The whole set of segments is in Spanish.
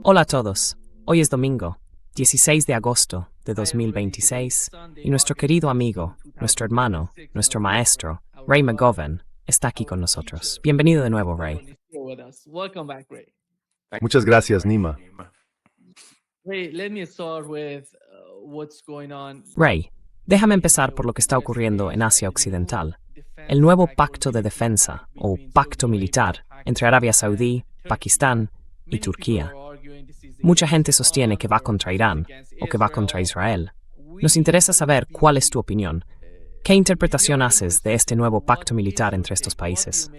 Hola a todos. Hoy es domingo, 16 de agosto de 2026, y nuestro querido amigo, nuestro hermano, nuestro maestro, Ray McGovern, está aquí con nosotros. Bienvenido de nuevo, Ray. Welcome back, Ray. Muchas gracias, Nima. Ray, let me start with what's going on. Ray, déjame empezar por lo que está ocurriendo en Asia Occidental. El nuevo pacto de defensa, o pacto militar, entre Arabia Saudí, Pakistán y Turquía. Mucha gente sostiene que va contra Irán o que va contra Israel. Nos interesa saber cuál es tu opinión. ¿Qué interpretación haces de este nuevo pacto militar entre estos países?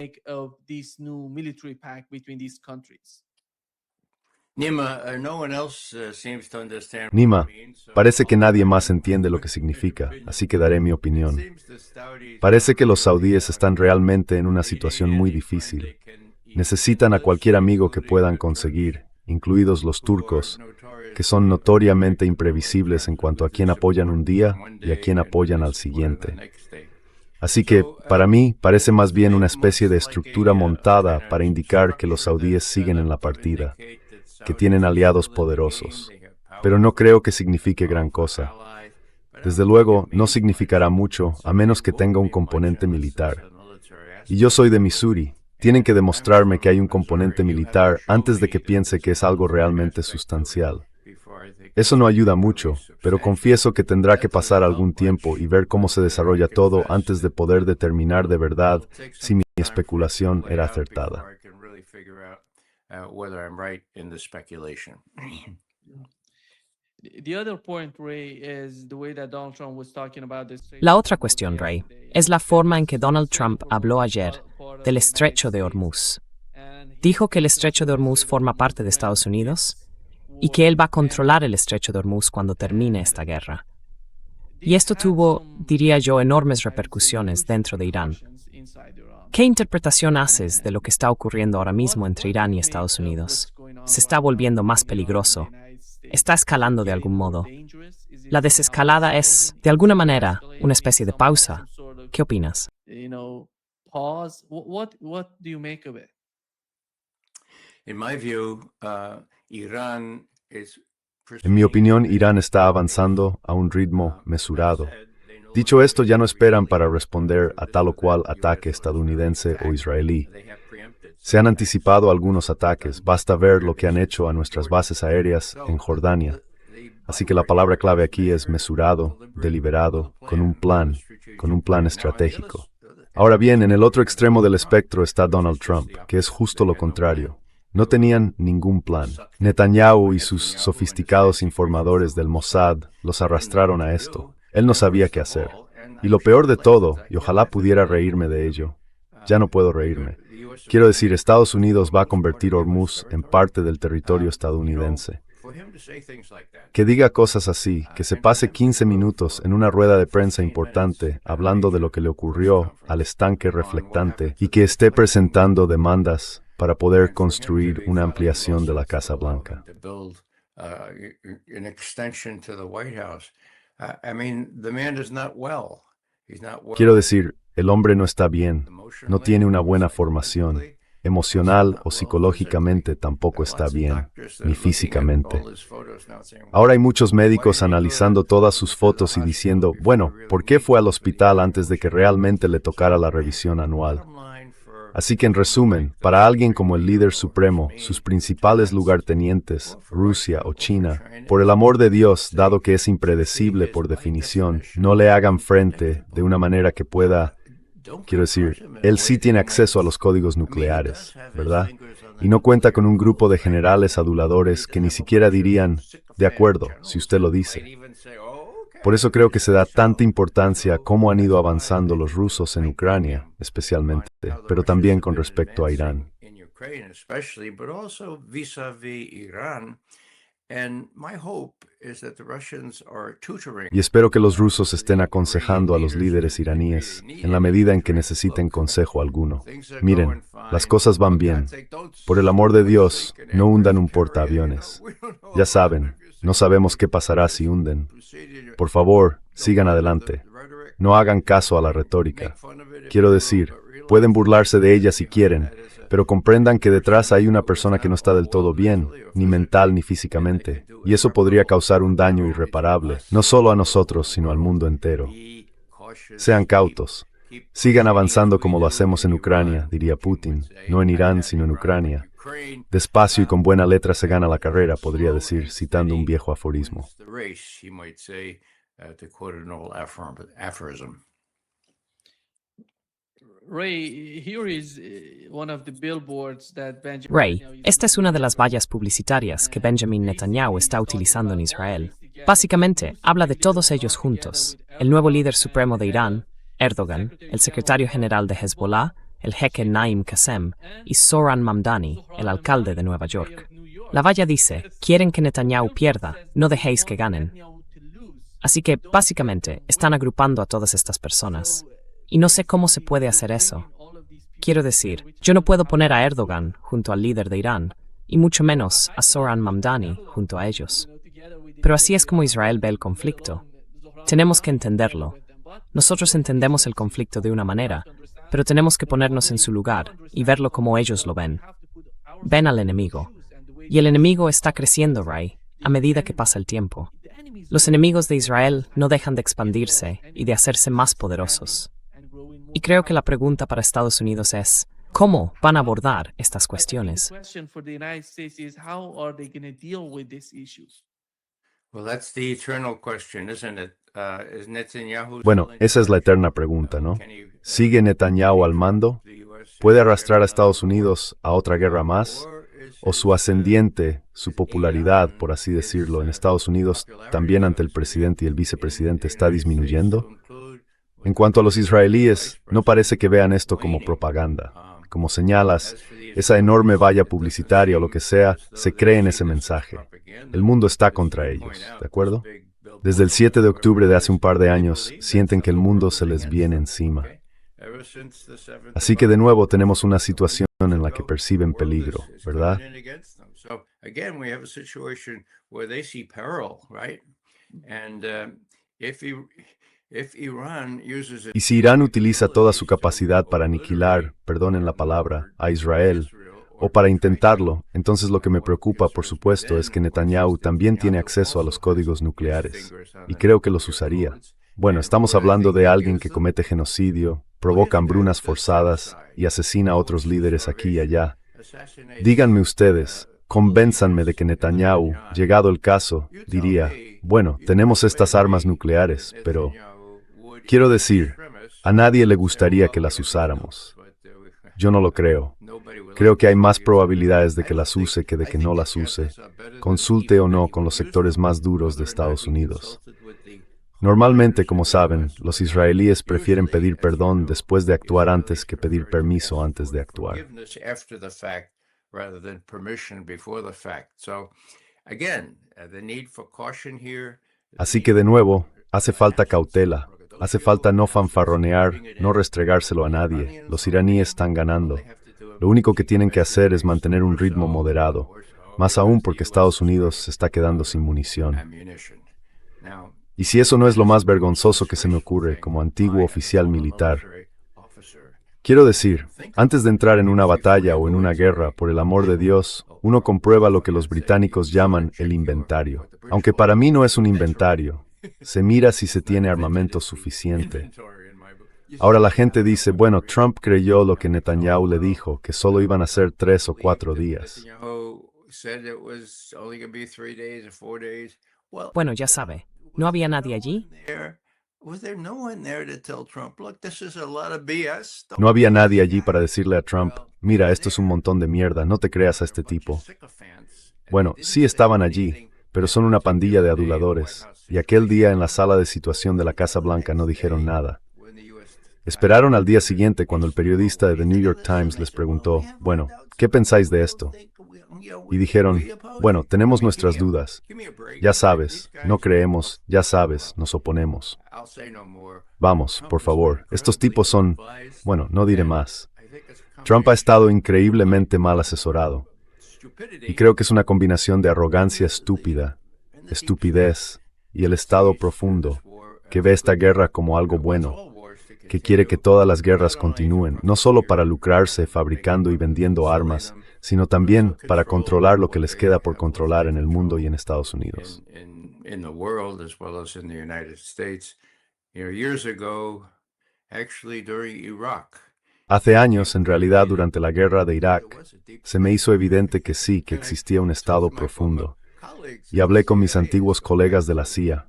Nima, parece que nadie más entiende lo que significa, así que daré mi opinión. Parece que los saudíes están realmente en una situación muy difícil. Necesitan a cualquier amigo que puedan conseguir, incluidos los turcos, que son notoriamente imprevisibles en cuanto a quién apoyan un día y a quién apoyan al siguiente. Así que, para mí, parece más bien una especie de estructura montada para indicar que los saudíes siguen en la partida, que tienen aliados poderosos. Pero no creo que signifique gran cosa. Desde luego, no significará mucho, a menos que tenga un componente militar. Y yo soy de Missouri. Tienen que demostrarme que hay un componente militar antes de que piense que es algo realmente sustancial. Eso no ayuda mucho, pero confieso que tendrá que pasar algún tiempo y ver cómo se desarrolla todo antes de poder determinar de verdad si mi especulación era acertada. La otra cuestión, Ray, es la forma en que Donald Trump habló ayer del Estrecho de Hormuz. Dijo que el Estrecho de Hormuz forma parte de Estados Unidos y que él va a controlar el Estrecho de Hormuz cuando termine esta guerra. Y esto tuvo, diría yo, enormes repercusiones dentro de Irán. ¿Qué interpretación haces de lo que está ocurriendo ahora mismo entre Irán y Estados Unidos? ¿Se está volviendo más peligroso? ¿Está escalando de algún modo? La desescalada es, de alguna manera, una especie de pausa. ¿Qué opinas? En mi opinión, Irán está avanzando a un ritmo mesurado. Dicho esto, ya no esperan para responder a tal o cual ataque estadounidense o israelí. Se han anticipado algunos ataques, basta ver lo que han hecho a nuestras bases aéreas en Jordania. Así que la palabra clave aquí es mesurado, deliberado, con un plan estratégico. Ahora bien, en el otro extremo del espectro está Donald Trump, que es justo lo contrario. No tenían ningún plan. Netanyahu y sus sofisticados informadores del Mossad los arrastraron a esto. Él no sabía qué hacer. Y lo peor de todo, y ojalá pudiera reírme de ello, ya no puedo reírme. Quiero decir, Estados Unidos va a convertir Hormuz en parte del territorio estadounidense. Que diga cosas así, que se pase 15 minutos en una rueda de prensa importante hablando de lo que le ocurrió al estanque reflectante y que esté presentando demandas para poder construir una ampliación de la Casa Blanca. Quiero decir, el hombre no está bien, no tiene una buena formación. Emocional o psicológicamente tampoco está bien, ni físicamente. Ahora hay muchos médicos analizando todas sus fotos y diciendo, bueno, ¿por qué fue al hospital antes de que realmente le tocara la revisión anual? Así que en resumen, para alguien como el líder supremo, sus principales lugartenientes, Rusia o China, por el amor de Dios, dado que es impredecible por definición, no le hagan frente de una manera que pueda. Quiero decir, él sí tiene acceso a los códigos nucleares, ¿verdad? Y no cuenta con un grupo de generales aduladores que ni siquiera dirían, de acuerdo, si usted lo dice. Por eso creo que se da tanta importancia a cómo han ido avanzando los rusos en Ucrania, especialmente, pero también con respecto a Irán. Y espero que los rusos estén aconsejando a los líderes iraníes en la medida en que necesiten consejo alguno. Miren, las cosas van bien. Por el amor de Dios, no hundan un portaaviones. Ya saben, no sabemos qué pasará si hunden. Por favor, sigan adelante. No hagan caso a la retórica. Quiero decir, Pueden burlarse de ella si quieren, pero comprendan que detrás hay una persona que no está del todo bien, ni mental ni físicamente, y eso podría causar un daño irreparable, no solo a nosotros, sino al mundo entero. Sean cautos. Sigan avanzando como lo hacemos en Ucrania, diría Putin, no en Irán, sino en Ucrania. Despacio y con buena letra se gana la carrera, podría decir, citando un viejo aforismo. Ray, esta es una de las vallas publicitarias que Benjamin Netanyahu está utilizando en Israel. Básicamente, habla de todos ellos juntos, el nuevo líder supremo de Irán, Erdogan, el secretario general de Hezbollah, el jeque Naim Qassem, y Zohran Mamdani, el alcalde de Nueva York. La valla dice, quieren que Netanyahu pierda, no dejéis que ganen. Así que, básicamente, están agrupando a todas estas personas. Y no sé cómo se puede hacer eso. Quiero decir, yo no puedo poner a Erdogan junto al líder de Irán, y mucho menos a Zohran Mamdani junto a ellos. Pero así es como Israel ve el conflicto. Tenemos que entenderlo. Nosotros entendemos el conflicto de una manera, pero tenemos que ponernos en su lugar y verlo como ellos lo ven. Ven al enemigo. Y el enemigo está creciendo, Ray, a medida que pasa el tiempo. Los enemigos de Israel no dejan de expandirse y de hacerse más poderosos. Y creo que la pregunta para Estados Unidos es, ¿cómo van a abordar estas cuestiones? Bueno, esa es la eterna pregunta, ¿no? ¿Sigue Netanyahu al mando? ¿Puede arrastrar a Estados Unidos a otra guerra más? ¿O su ascendiente, su popularidad, por así decirlo, en Estados Unidos, también ante el presidente y el vicepresidente, está disminuyendo? En cuanto a los israelíes, no parece que vean esto como propaganda. Como señalas, esa enorme valla publicitaria o lo que sea, se cree en ese mensaje. El mundo está contra ellos, ¿de acuerdo? Desde el 7 de octubre de hace un par de años, sienten que el mundo se les viene encima. Así que de nuevo tenemos una situación en la que perciben peligro, ¿verdad? Y si Irán utiliza toda su capacidad para aniquilar, perdonen la palabra, a Israel, o para intentarlo, entonces lo que me preocupa, por supuesto, es que Netanyahu también tiene acceso a los códigos nucleares, y creo que los usaría. Bueno, estamos hablando de alguien que comete genocidio, provoca hambrunas forzadas y asesina a otros líderes aquí y allá. Díganme ustedes, convénzanme de que Netanyahu, llegado el caso, diría, bueno, tenemos estas armas nucleares, pero... Quiero decir, a nadie le gustaría que las usáramos. Yo no lo creo. Creo que hay más probabilidades de que las use que de que no las use, consulte o no con los sectores más duros de Estados Unidos. Normalmente, como saben, los israelíes prefieren pedir perdón después de actuar antes que pedir permiso antes de actuar. Así que de nuevo, hace falta cautela, hace falta no fanfarronear, no restregárselo a nadie. Los iraníes están ganando. Lo único que tienen que hacer es mantener un ritmo moderado, más aún porque Estados Unidos se está quedando sin munición. Y si eso no es lo más vergonzoso que se me ocurre como antiguo oficial militar, quiero decir, antes de entrar en una batalla o en una guerra, por el amor de Dios, uno comprueba lo que los británicos llaman el inventario. Aunque para mí no es un inventario, se mira si se tiene armamento suficiente. Ahora la gente dice, bueno, Trump creyó lo que Netanyahu le dijo, que solo iban a ser 3 o 4 días. Bueno, ya sabe, ¿no había nadie allí? No había nadie allí para decirle a Trump, mira, esto es un montón de mierda, no te creas a este tipo. Bueno, sí estaban allí, pero son una pandilla de aduladores, y aquel día en la sala de situación de la Casa Blanca no dijeron nada. Esperaron al día siguiente cuando el periodista de The New York Times les preguntó, bueno, ¿qué pensáis de esto? Y dijeron, bueno, tenemos nuestras dudas. Ya sabes, no creemos, ya sabes, nos oponemos. Vamos, por favor, estos tipos son, bueno, no diré más. Trump ha estado increíblemente mal asesorado. Y creo que es una combinación de arrogancia estúpida, estupidez y el estado profundo, que ve esta guerra como algo bueno. que quiere que todas las guerras continúen, no solo para lucrarse fabricando y vendiendo armas, sino también para controlar lo que les queda por controlar en el mundo y en Estados Unidos. Hace años, en realidad, durante la guerra de Irak, se me hizo evidente que sí, que existía un estado profundo. Y hablé con mis antiguos colegas de la CIA.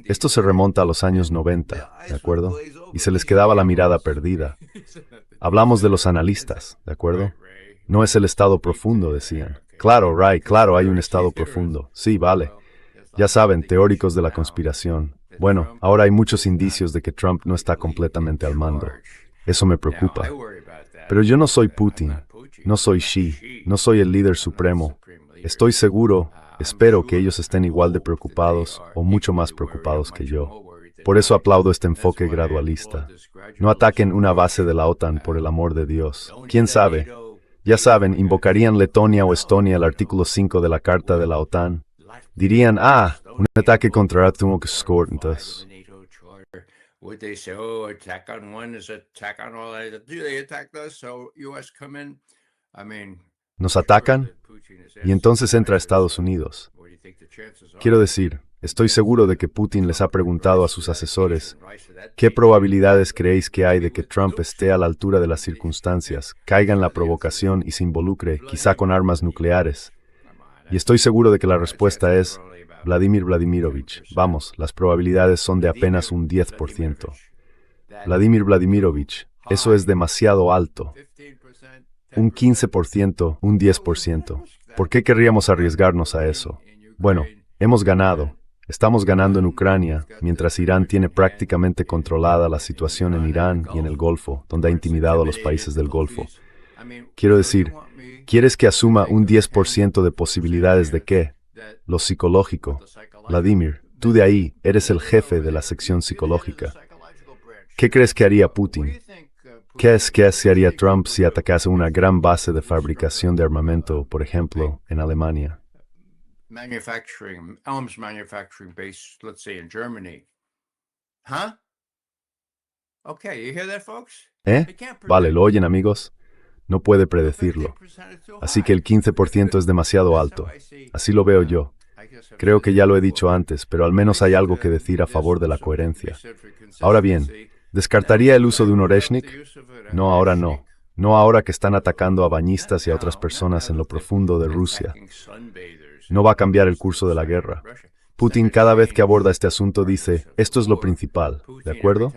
Esto se remonta a los años 90, ¿de acuerdo? Y se les quedaba la mirada perdida. Hablamos de los analistas, ¿de acuerdo? No es el estado profundo, decían. Claro, Ray, claro, hay un estado profundo. Sí, vale. Ya saben, teóricos de la conspiración. Bueno, ahora hay muchos indicios de que Trump no está completamente al mando. Eso me preocupa. Pero yo no soy Putin, no soy Xi, no soy el líder supremo. Estoy seguro, espero que ellos estén igual de preocupados o mucho más preocupados que yo. Por eso aplaudo este enfoque gradualista. No ataquen una base de la OTAN, por el amor de Dios. ¿Quién sabe? Ya saben, invocarían Letonia o Estonia el artículo 5 de la Carta de la OTAN. Dirían, un ataque contra entonces. Would they say, oh, attack on one is attack on all? Do they attack us? So U.S. come in? I mean, ¿Nos atacan? Y entonces entra Estados Unidos. Quiero decir, estoy seguro de que Putin les ha preguntado a sus asesores, ¿qué probabilidades creéis que hay de que Trump esté a la altura de las circunstancias, caiga en la provocación y se involucre, quizá con armas nucleares? Y estoy seguro de que la respuesta es, Vladimir Vladimirovich, vamos, las probabilidades son de apenas un 10%. Vladimir Vladimirovich, eso es demasiado alto. Un 15%, un 10%. ¿Por qué querríamos arriesgarnos a eso? Bueno, hemos ganado. Estamos ganando en Ucrania, mientras Irán tiene prácticamente controlada la situación en Irán y en el Golfo, donde ha intimidado a los países del Golfo. Quiero decir, ¿quieres que asuma un 10% de posibilidades de qué? Lo psicológico. Vladimir, tú de ahí eres el jefe de la sección psicológica. ¿Qué crees que haría Putin? ¿Qué se haría Trump si atacase una gran base de fabricación de armamento, por ejemplo, en Alemania? arms manufacturing base, let's say in Germany. Huh? Okay, you hear that, folks? Vale, ¿lo oyen, amigos? No puede predecirlo. Así que el 15% es demasiado alto. Así lo veo yo. Creo que ya lo he dicho antes, pero al menos hay algo que decir a favor de la coherencia. Ahora bien, ¿descartaría el uso de un Oreshnik? No, ahora no. No ahora que están atacando a bañistas y a otras personas en lo profundo de Rusia. No va a cambiar el curso de la guerra. Putin cada vez que aborda este asunto dice, esto es lo principal, ¿de acuerdo?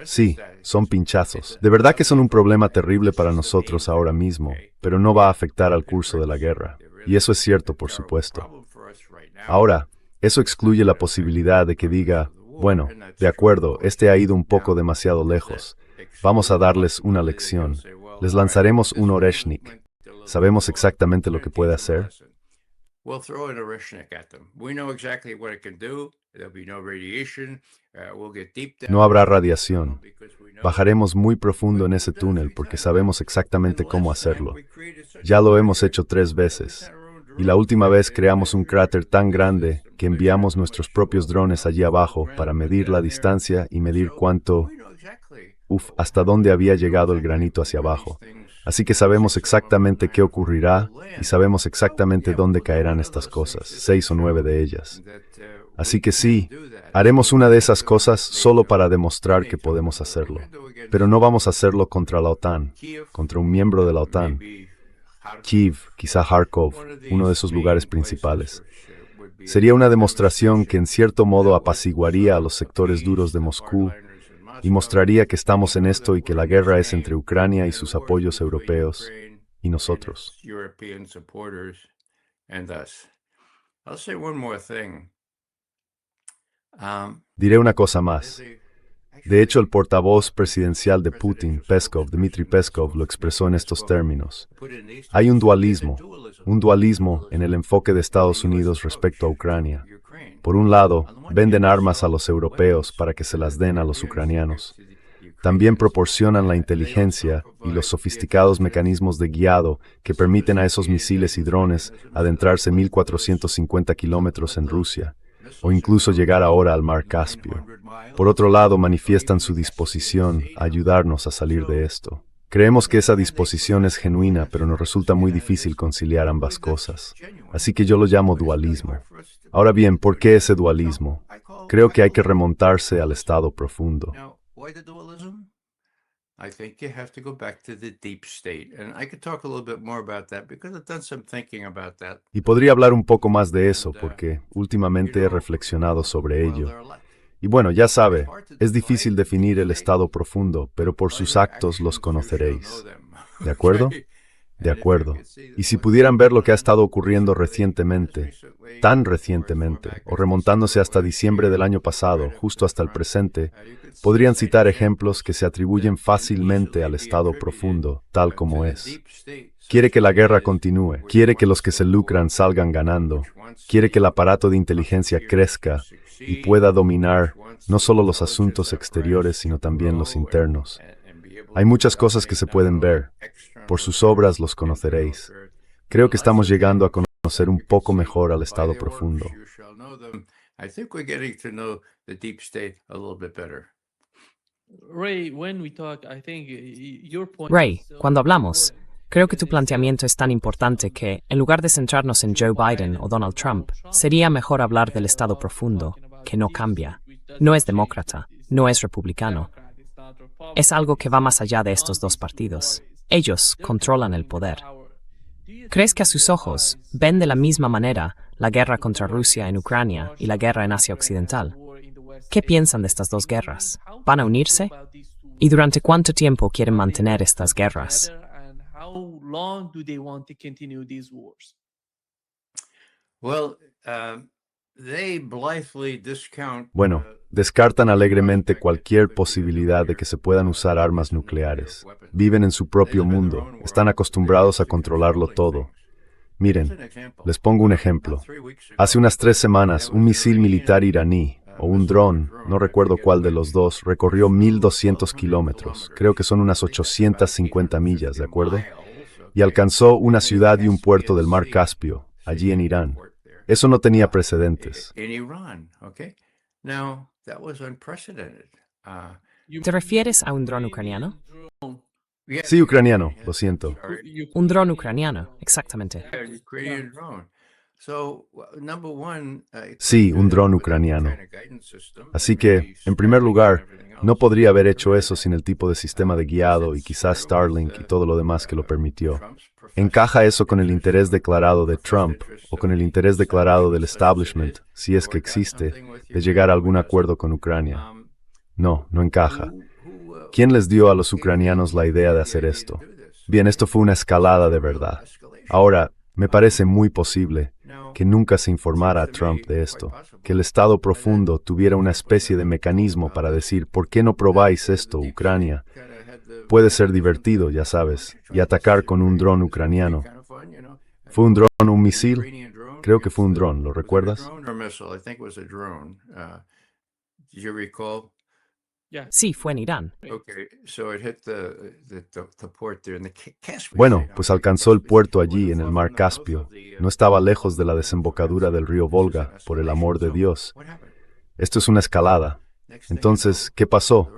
Sí, son pinchazos. De verdad que son un problema terrible para nosotros ahora mismo, pero no va a afectar al curso de la guerra. Y eso es cierto, por supuesto. Ahora, eso excluye la posibilidad de que diga, bueno, de acuerdo, este ha ido un poco demasiado lejos. Vamos a darles una lección. Les lanzaremos un Oreshnik. ¿Sabemos exactamente lo que puede hacer? We'll throw an Oreshnik at them. We know exactly what it can do. There'll be no radiation. We'll get deep down. No habrá radiación. Bajaremos muy profundo en ese túnel porque sabemos exactamente cómo hacerlo. Ya lo hemos hecho 3 veces. Y la última vez creamos un cráter tan grande que enviamos nuestros propios drones allí abajo para medir la distancia y medir cuánto, hasta dónde había llegado el granito hacia abajo. Así que sabemos exactamente qué ocurrirá y sabemos exactamente dónde caerán estas cosas, 6 o 9 de ellas. Así que sí, haremos una de esas cosas solo para demostrar que podemos hacerlo. Pero no vamos a hacerlo contra la OTAN, contra un miembro de la OTAN. Kiev, quizá Kharkov, uno de esos lugares principales. Sería una demostración que en cierto modo apaciguaría a los sectores duros de Moscú y mostraría que estamos en esto y que la guerra es entre Ucrania y sus apoyos europeos y nosotros. Diré una cosa más. De hecho, el portavoz presidencial de Putin, Peskov, Dmitry Peskov, lo expresó en estos términos. Hay un dualismo en el enfoque de Estados Unidos respecto a Ucrania. Por un lado, venden armas a los europeos para que se las den a los ucranianos. También proporcionan la inteligencia y los sofisticados mecanismos de guiado que permiten a esos misiles y drones adentrarse 1.450 kilómetros en Rusia. o incluso llegar ahora al Mar Caspio. Por otro lado, manifiestan su disposición a ayudarnos a salir de esto. Creemos que esa disposición es genuina, pero nos resulta muy difícil conciliar ambas cosas. Así que yo lo llamo dualismo. Ahora bien, ¿por qué ese dualismo? Creo que hay que remontarse al estado profundo. I think you have to go back to the deep state. And I could talk a little bit more about that because I've done some thinking about that. Y podría hablar un poco más de eso, porque últimamente he reflexionado sobre ello. Y bueno, ya sabe, es difícil definir el estado profundo, pero por sus actos los conoceréis. ¿De acuerdo? De acuerdo. Y si pudieran ver lo que ha estado ocurriendo recientemente, tan recientemente, o remontándose hasta diciembre del año pasado, justo hasta el presente, podrían citar ejemplos que se atribuyen fácilmente al estado profundo, tal como es. Quiere que la guerra continúe, quiere que los que se lucran salgan ganando, quiere que el aparato de inteligencia crezca y pueda dominar no solo los asuntos exteriores, sino también los internos. Hay muchas cosas que se pueden ver. Por sus obras los conoceréis. Creo que estamos llegando a conocer un poco mejor al estado profundo. Ray, cuando hablamos, creo que tu planteamiento es tan importante que, en lugar de centrarnos en Joe Biden o Donald Trump, sería mejor hablar del estado profundo, que no cambia. No es demócrata, no es republicano. Es algo que va más allá de estos dos partidos. Ellos controlan el poder. ¿Crees que a sus ojos ven de la misma manera la guerra contra Rusia en Ucrania y la guerra en Asia Occidental? ¿Qué piensan de estas dos guerras? ¿Van a unirse? ¿Y durante cuánto tiempo quieren mantener estas guerras? Bueno, descartan alegremente cualquier posibilidad de que se puedan usar armas nucleares. Viven en su propio mundo, están acostumbrados a controlarlo todo. Miren, les pongo un ejemplo. Hace unas 3 semanas, un misil militar iraní, o un dron, no recuerdo cuál de los dos, recorrió 1.200 kilómetros, creo que son unas 850 millas, ¿de acuerdo? Y alcanzó una ciudad y un puerto del Mar Caspio, allí en Irán. Eso no tenía precedentes. ¿Te refieres a un dron ucraniano? Sí, ucraniano, lo siento. Un dron ucraniano, exactamente. Sí, un dron ucraniano. Así que, en primer lugar, no podría haber hecho eso sin el tipo de sistema de guiado y quizás Starlink y todo lo demás que lo permitió. ¿Encaja eso con el interés declarado de Trump o con el interés declarado del establishment, si es que existe, de llegar a algún acuerdo con Ucrania? No, no encaja. ¿Quién les dio a los ucranianos la idea de hacer esto? Bien, esto fue una escalada de verdad. Ahora, me parece muy posible que nunca se informara a Trump de esto, que el Estado profundo tuviera una especie de mecanismo para decir, ¿por qué no probáis esto, Ucrania? Puede ser divertido, ya sabes, y atacar con un dron ucraniano. ¿Fue un dron o un misil? Creo que fue un dron, ¿lo recuerdas? Sí, fue en Irán. Bueno, pues alcanzó el puerto allí en el Mar Caspio. No estaba lejos de la desembocadura del río Volga, por el amor de Dios. Esto es una escalada. Entonces, ¿qué pasó?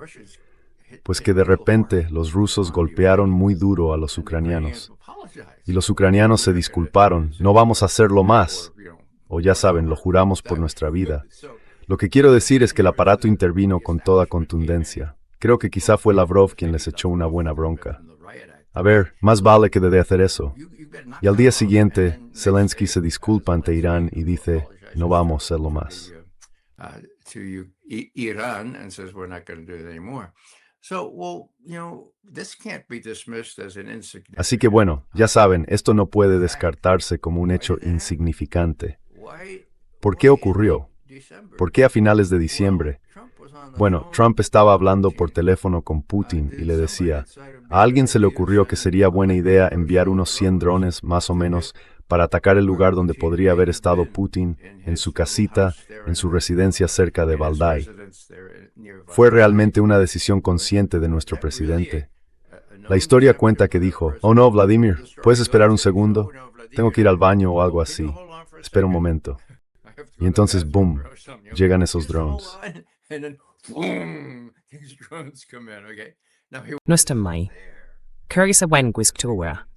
Pues que de repente los rusos golpearon muy duro a los ucranianos. Y los ucranianos se disculparon, no vamos a hacerlo más. O ya saben, lo juramos por nuestra vida. Lo que quiero decir es que el aparato intervino con toda contundencia. Creo que quizá fue Lavrov quien les echó una buena bronca. A ver, más vale que de hacer eso. Y al día siguiente, Zelensky se disculpa ante Irán y dice, no vamos a hacerlo más. Así que bueno, ya saben, esto no puede descartarse como un hecho insignificante. ¿Por qué ocurrió? ¿Por qué a finales de diciembre? Bueno, Trump estaba hablando por teléfono con Putin y le decía, a alguien se le ocurrió que sería buena idea enviar unos 100 drones, más o menos, para atacar el lugar donde podría haber estado Putin, en su casita, en su residencia cerca de Valdai. Fue realmente una decisión consciente de nuestro presidente. La historia cuenta que dijo, oh no, Vladimir, ¿puedes esperar un segundo? Tengo que ir al baño o algo así. Espera un momento. Y entonces, boom, llegan esos drones. Nustam mai. Curry sa wen gwisk tuwa.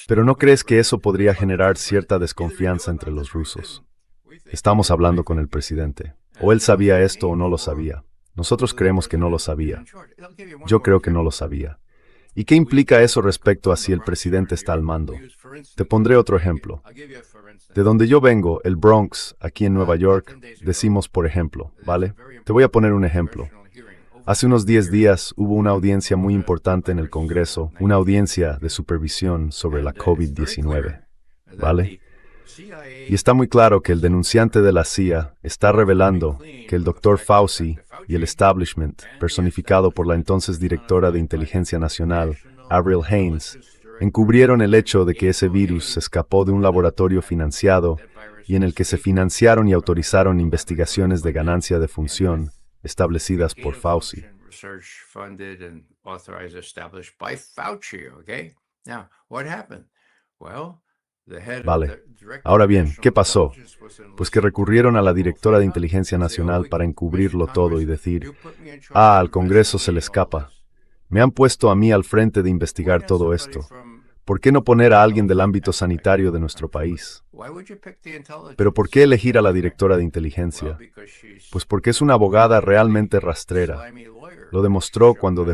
Pero ¿no crees que eso podría generar cierta desconfianza entre los rusos? Estamos hablando con el presidente. O él sabía esto o no lo sabía. Nosotros creemos que no lo sabía. Yo creo que no lo sabía. ¿Y qué implica eso respecto a si el presidente está al mando? Te pondré otro ejemplo. De donde yo vengo, el Bronx, aquí en Nueva York, decimos por ejemplo, ¿vale? Te voy a poner un ejemplo. Hace unos 10 días hubo una audiencia muy importante en el Congreso, una audiencia de supervisión sobre la COVID-19, ¿vale? Y está muy claro que el denunciante de la CIA está revelando que el Dr. Fauci y el establishment, personificado por la entonces directora de Inteligencia Nacional, Avril Haines, encubrieron el hecho de que ese virus se escapó de un laboratorio financiado y en el que se financiaron y autorizaron investigaciones de ganancia de función establecidas por Fauci. Vale. Ahora bien, ¿qué pasó? Pues que recurrieron a la directora de Inteligencia Nacional para encubrirlo todo y decir, al Congreso se le escapa. Me han puesto a mí al frente de investigar todo esto. ¿Por qué no poner a alguien del ámbito sanitario de nuestro país? ¿Pero por qué elegir a la directora de inteligencia? Pues porque es una abogada realmente rastrera. Lo demostró cuando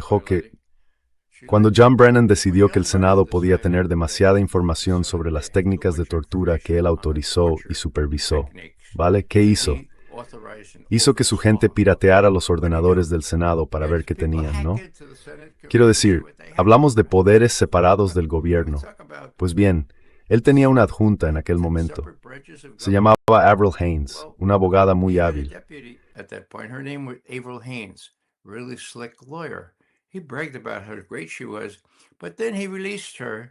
Cuando John Brennan decidió que el Senado podía tener demasiada información sobre las técnicas de tortura que él autorizó y supervisó. ¿Vale? ¿Qué hizo? Hizo que su gente pirateara los ordenadores del Senado para ver qué tenían, ¿no? Quiero decir, hablamos de poderes separados del gobierno. Pues bien, él tenía una adjunta en aquel momento. Se llamaba Avril Haines, una abogada muy hábil.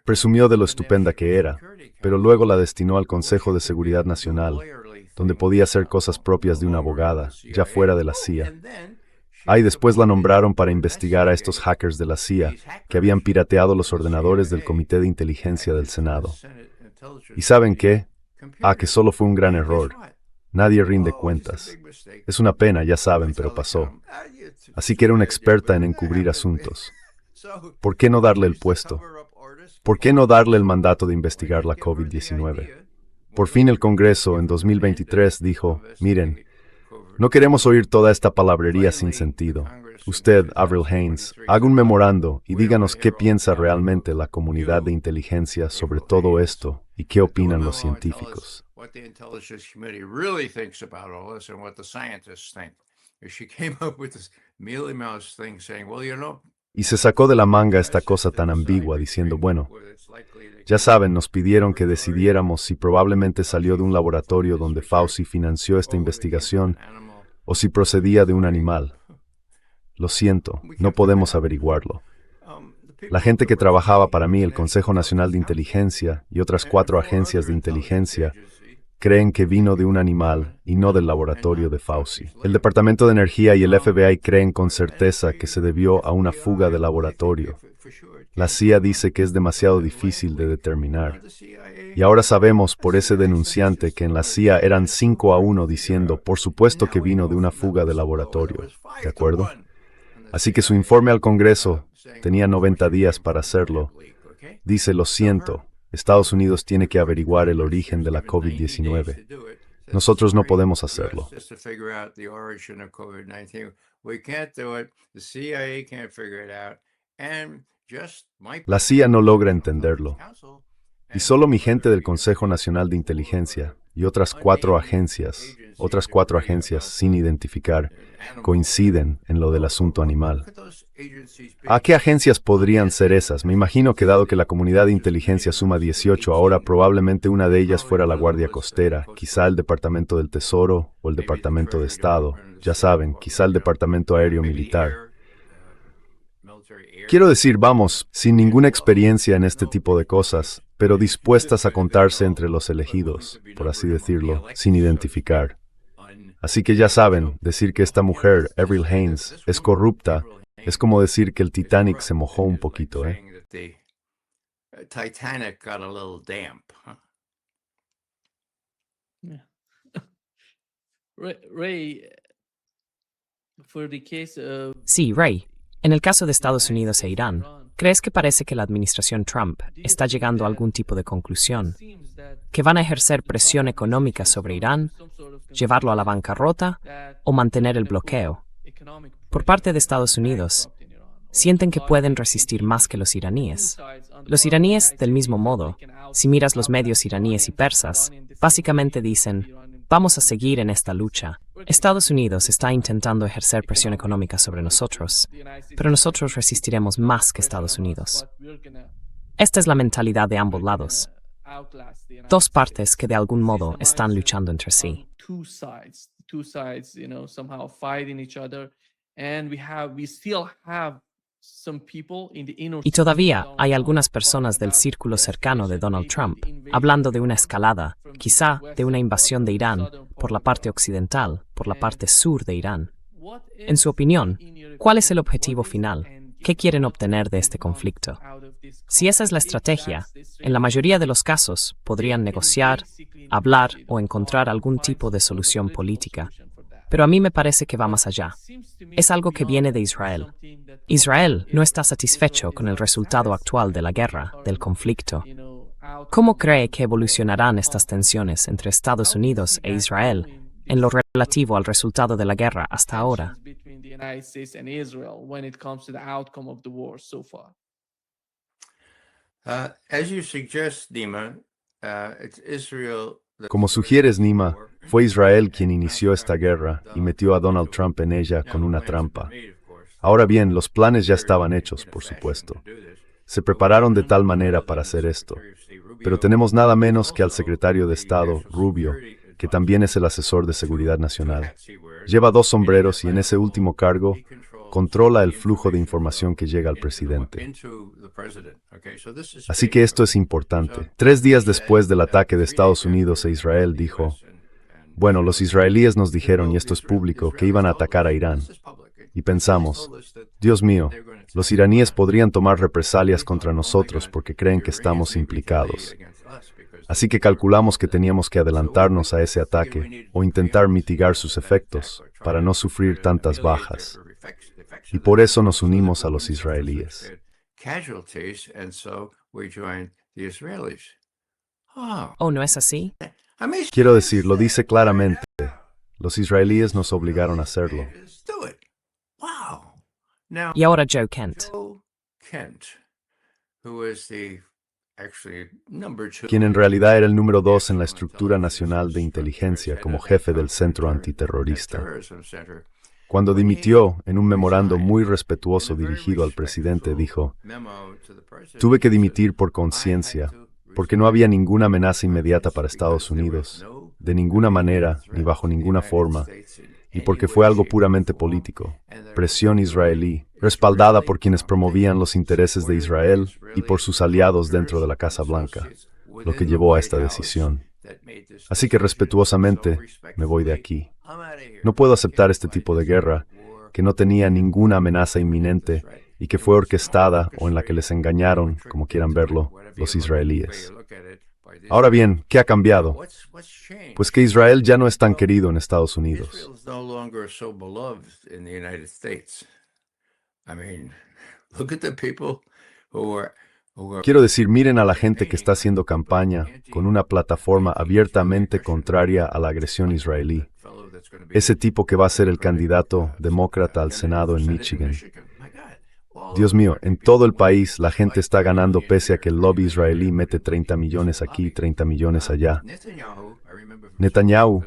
Presumió de lo estupenda que era, pero luego la destinó al Consejo de Seguridad Nacional, donde podía hacer cosas propias de una abogada, ya fuera de la CIA. Y después la nombraron para investigar a estos hackers de la CIA, que habían pirateado los ordenadores del Comité de Inteligencia del Senado. ¿Y saben qué? Que solo fue un gran error. Nadie rinde cuentas. Es una pena, ya saben, pero pasó. Así que era una experta en encubrir asuntos. ¿Por qué no darle el puesto? ¿Por qué no darle el mandato de investigar la COVID-19? Por fin el Congreso, en 2023, dijo, miren, no queremos oír toda esta palabrería sin sentido. Usted, Avril Haines, haga un memorando y díganos qué piensa realmente la comunidad de inteligencia sobre todo esto y qué opinan los científicos. Y se sacó de la manga esta cosa tan ambigua diciendo, bueno, ya saben, nos pidieron que decidiéramos si probablemente salió de un laboratorio donde Fauci financió esta investigación o si procedía de un animal. Lo siento, no podemos averiguarlo. La gente que trabajaba para mí, el Consejo Nacional de Inteligencia y otras 4 agencias de inteligencia, creen que vino de un animal y no del laboratorio de Fauci. El Departamento de Energía y el FBI creen con certeza que se debió a una fuga de laboratorio. La CIA dice que es demasiado difícil de determinar. Y ahora sabemos por ese denunciante que en la CIA eran 5-1 diciendo, por supuesto que vino de una fuga de laboratorio. ¿De acuerdo? Así que su informe al Congreso tenía 90 días para hacerlo. Dice, lo siento, Estados Unidos tiene que averiguar el origen de la COVID-19. Nosotros no podemos hacerlo. La CIA no logra entenderlo. Y solo mi gente del Consejo Nacional de Inteligencia y otras 4 agencias sin identificar, coinciden en lo del asunto animal. ¿A qué agencias podrían ser esas? Me imagino que dado que la comunidad de inteligencia suma 18 ahora, probablemente una de ellas fuera la Guardia Costera, quizá el Departamento del Tesoro o el Departamento de Estado, ya saben, quizá el Departamento Aéreo Militar. Quiero decir, vamos, sin ninguna experiencia en este tipo de cosas, pero dispuestas a contarse entre los elegidos, por así decirlo, sin identificar. Así que ya saben, decir que esta mujer, Avril Haines, es corrupta, es como decir que el Titanic se mojó un poquito, ¿eh? Titanic got a little damp. Huh? Yeah. Ray, for the case of Sí, Ray. En el caso de Estados Unidos e Irán, ¿crees que parece que la administración Trump está llegando a algún tipo de conclusión? ¿Que van a ejercer presión económica sobre Irán, llevarlo a la bancarrota o mantener el bloqueo? Por parte de Estados Unidos, sienten que pueden resistir más que los iraníes. Los iraníes, del mismo modo, si miras los medios iraníes y persas, básicamente dicen, vamos a seguir en esta lucha. Estados Unidos está intentando ejercer presión económica sobre nosotros, pero nosotros resistiremos más que Estados Unidos. Esta es la mentalidad de ambos lados. Dos partes que de algún modo están luchando entre sí. two sides, somehow fighting each other, and we still have some people in the inner Y todavía circle hay of algunas Donald personas Trump del about círculo cercano de escalation, Donald maybe Trump, invasion hablando de una escalada, from the quizá de una western invasión de part, Irán southern por part la of parte Iran. occidental, por la And parte sur de Irán. what En su is, opinión, in your ¿cuál es el opinion, objetivo what is the final? end ¿Qué game? quieren What obtener de they este want conflicto? out of this Si esa es la conflict? If estrategia, that's the en la strategy, mayoría de los casos podrían they can negociar, basically hablar negotiate o or encontrar talk or algún find tipo de some sort of solución political política. solution for that. Pero a mí me parece que va But más it allá. seems to me Es to algo be que beyond viene de that. It's Israel. something that comes from Israel no está Israel. satisfecho Israel con is el not resultado actual de la satisfied with the guerra, del current, conflicto. outcome ¿Cómo of cree the que war, evolucionarán estas conflict. tensiones entre Estados How do you Unidos see e that Israel going, en lo this relativo al resultado de la guerra hasta ahora? tensions between the United States and Israel when it comes to the outcome of the war so far? As you suggest, Dima, it's Israel. Como sugieres, Nima, fue Israel quien inició esta guerra y metió a Donald Trump en ella con una trampa. Ahora bien, los planes ya estaban hechos, por supuesto. Se prepararon de tal manera para hacer esto. Pero tenemos nada menos que al secretario de Estado, Rubio, que también es el asesor de seguridad nacional. Lleva dos sombreros y en ese último cargo controla el flujo de información que llega al presidente. Así que esto es importante. 3 días después del ataque de Estados Unidos e Israel dijo, bueno, los israelíes nos dijeron, y esto es público, que iban a atacar a Irán. Y pensamos, Dios mío, los iraníes podrían tomar represalias contra nosotros porque creen que estamos implicados. Así que calculamos que teníamos que adelantarnos a ese ataque o intentar mitigar sus efectos para no sufrir tantas bajas. Y por eso nos unimos a los israelíes. ¿O no es así? Quiero decir, lo dice claramente. Los israelíes nos obligaron a hacerlo. Y ahora Joe Kent. Quien en realidad era el número 2 en la estructura nacional de inteligencia como jefe del Centro Antiterrorista. Cuando dimitió, en un memorando muy respetuoso dirigido al presidente, dijo, tuve que dimitir por conciencia, porque no había ninguna amenaza inmediata para Estados Unidos, de ninguna manera ni bajo ninguna forma, y porque fue algo puramente político, presión israelí, respaldada por quienes promovían los intereses de Israel y por sus aliados dentro de la Casa Blanca, lo que llevó a esta decisión. Así que respetuosamente me voy de aquí. No puedo aceptar este tipo de guerra, que no tenía ninguna amenaza inminente y que fue orquestada o en la que les engañaron, como quieran verlo, los israelíes. Ahora bien, ¿qué ha cambiado? Pues que Israel ya no es tan querido en Estados Unidos. Quiero decir, miren a la gente que está haciendo campaña con una plataforma abiertamente contraria a la agresión israelí. Ese tipo que va a ser el candidato demócrata al Senado en Michigan. Dios mío, en todo el país la gente está ganando pese a que el lobby israelí mete 30 millones aquí, 30 millones allá. Netanyahu,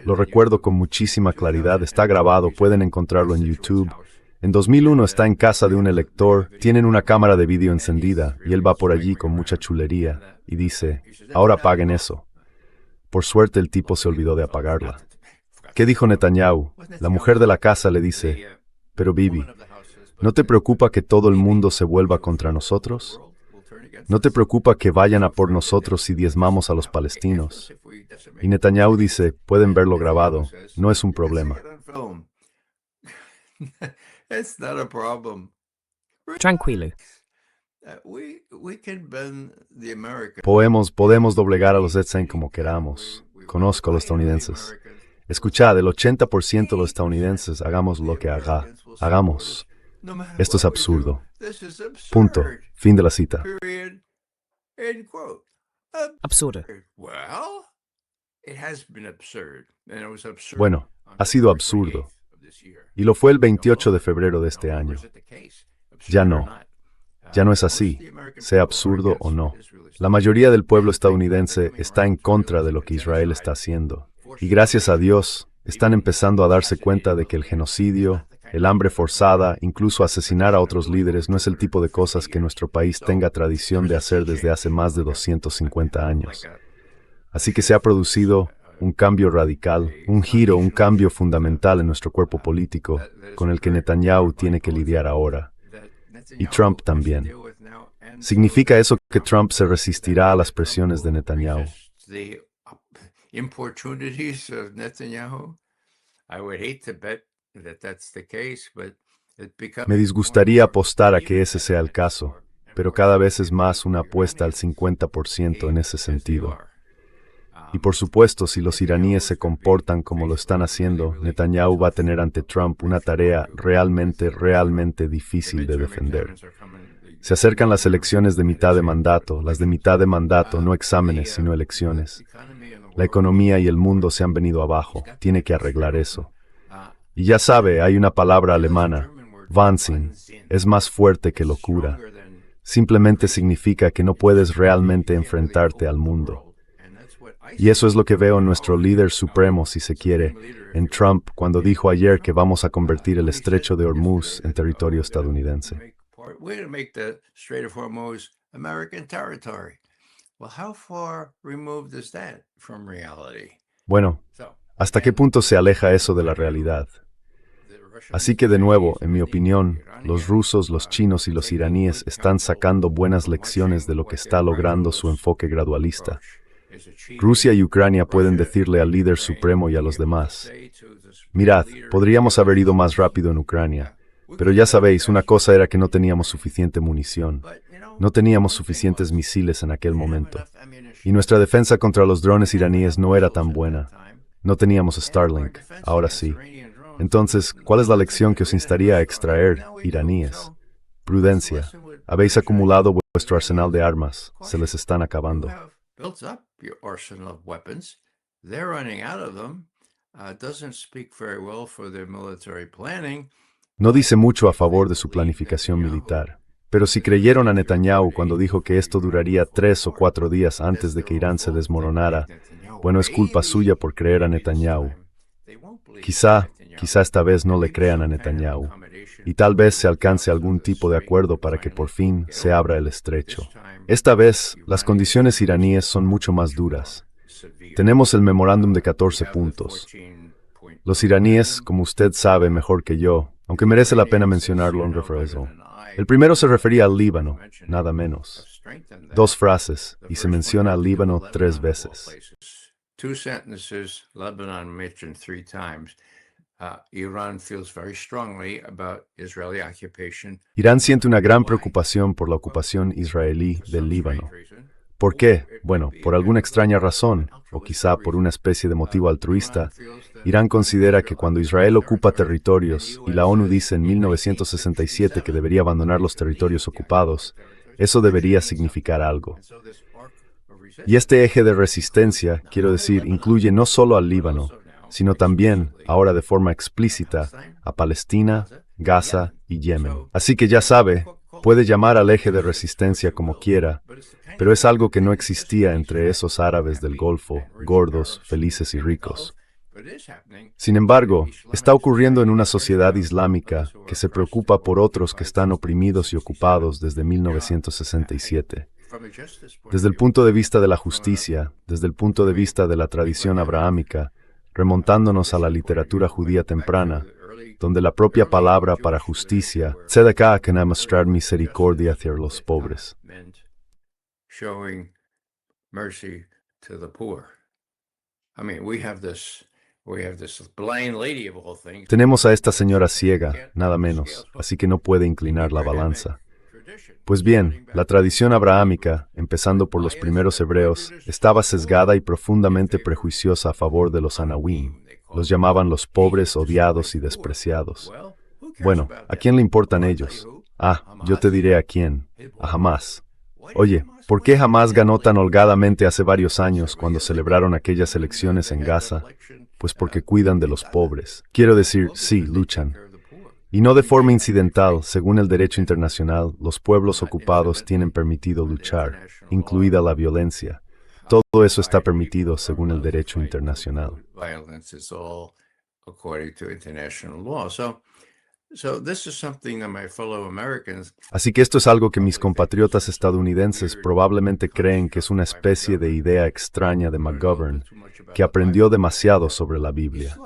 lo recuerdo con muchísima claridad, está grabado, pueden encontrarlo en YouTube. En 2001 está en casa de un elector, tienen una cámara de vídeo encendida y él va por allí con mucha chulería y dice, ahora apaguen eso. Por suerte el tipo se olvidó de apagarla. ¿Qué dijo Netanyahu? La mujer de la casa le dice, pero Bibi, ¿no te preocupa que todo el mundo se vuelva contra nosotros? ¿No te preocupa que vayan a por nosotros si diezmamos a los palestinos? Y Netanyahu dice, pueden verlo grabado, no es un problema. Tranquilo. Podemos doblegar a los Etzén como queramos. Conozco a los estadounidenses. Escuchad, el 80% de los estadounidenses hagamos lo que hagamos. Esto es absurdo. Punto. Fin de la cita. Absurdo. Bueno, ha sido absurdo. Y lo fue el 28 de febrero de este año. Ya no es así, sea absurdo o no. La mayoría del pueblo estadounidense está en contra de lo que Israel está haciendo. Y gracias a Dios, están empezando a darse cuenta de que el genocidio, el hambre forzada, incluso asesinar a otros líderes no es el tipo de cosas que nuestro país tenga tradición de hacer desde hace más de 250 años. Así que se ha producido un cambio radical, un giro, un cambio fundamental en nuestro cuerpo político con el que Netanyahu tiene que lidiar ahora. Y Trump también. ¿Significa eso que Trump se resistirá a las presiones de Netanyahu? Me disgustaría apostar a que ese sea el caso, pero cada vez es más una apuesta al 50% en ese sentido. Y por supuesto, si los iraníes se comportan como lo están haciendo, Netanyahu va a tener ante Trump una tarea realmente difícil de defender. Se acercan las elecciones de mitad de mandato, las de mitad de mandato, no exámenes, sino elecciones. La economía y el mundo se han venido abajo, tiene que arreglar eso. Y ya sabe, hay una palabra alemana, Wahnsinn, es más fuerte que locura. Simplemente significa que no puedes realmente enfrentarte al mundo. Y eso es lo que veo en nuestro líder supremo, si se quiere, en Trump, cuando dijo ayer que vamos a convertir el estrecho de Hormuz en territorio estadounidense. Bueno, ¿hasta qué punto se aleja eso de la realidad? Así que de nuevo, en mi opinión, los rusos, los chinos y los iraníes están sacando buenas lecciones de lo que está logrando su enfoque gradualista. Rusia y Ucrania pueden decirle al líder supremo y a los demás: mirad, podríamos haber ido más rápido en Ucrania, pero ya sabéis, una cosa era que no teníamos suficiente munición, no teníamos suficientes misiles en aquel momento, y nuestra defensa contra los drones iraníes no era tan buena. No teníamos Starlink, ahora sí. Entonces, ¿cuál es la lección que os instaría a extraer, iraníes? Prudencia. Habéis acumulado vuestro arsenal de armas, se les están acabando. Your arsenal of weapons. They're running out of them. Doesn't speak very well for their military planning. No dice mucho a favor de su planificación militar. Pero si creyeron a Netanyahu cuando dijo que esto duraría 3 o 4 días antes de que Irán se desmoronara, bueno, es culpa suya por creer a Netanyahu. Quizá esta vez no le crean a Netanyahu. Y tal vez se alcance algún tipo de acuerdo para que por fin se abra el estrecho. Esta vez, las condiciones iraníes son mucho más duras. Tenemos el memorándum de 14 puntos. Los iraníes, como usted sabe mejor que yo, aunque merece la pena mencionarlo en referencia. El primero se refería al Líbano, nada menos. 2 frases, y se menciona al Líbano 3 veces. Irán siente una gran preocupación por la ocupación israelí del Líbano. ¿Por qué? Bueno, por alguna extraña razón, o quizá por una especie de motivo altruista, Irán considera que cuando Israel ocupa territorios, y la ONU dice en 1967 que debería abandonar los territorios ocupados, eso debería significar algo. Y este eje de resistencia, quiero decir, incluye no solo al Líbano, sino también, ahora de forma explícita, a Palestina, Gaza y Yemen. Así que ya sabe, puede llamar al eje de resistencia como quiera, pero es algo que no existía entre esos árabes del Golfo, gordos, felices y ricos. Sin embargo, está ocurriendo en una sociedad islámica que se preocupa por otros que están oprimidos y ocupados desde 1967. Desde el punto de vista de la justicia, desde el punto de vista de la tradición abrahámica, remontándonos a la literatura judía temprana, donde la propia palabra para justicia, tzedakah, que es mostrar misericordia hacia los pobres. Tenemos a esta señora ciega, nada menos, así que no puede inclinar la balanza. Pues bien, la tradición abrahámica, empezando por los primeros hebreos, estaba sesgada y profundamente prejuiciosa a favor de los Anawim. Los llamaban los pobres, odiados y despreciados. Bueno, ¿a quién le importan ellos? Yo te diré a quién. A Hamás. Oye, ¿por qué Hamás ganó tan holgadamente hace varios años cuando celebraron aquellas elecciones en Gaza? Pues porque cuidan de los pobres. Quiero decir, sí, luchan. Y no de forma incidental, según el derecho internacional, los pueblos ocupados tienen permitido luchar, incluida la violencia. Todo eso está permitido según el derecho internacional. Así que esto es algo que mis compatriotas estadounidenses probablemente creen que es una especie de idea extraña de McGovern, que aprendió demasiado sobre la Biblia.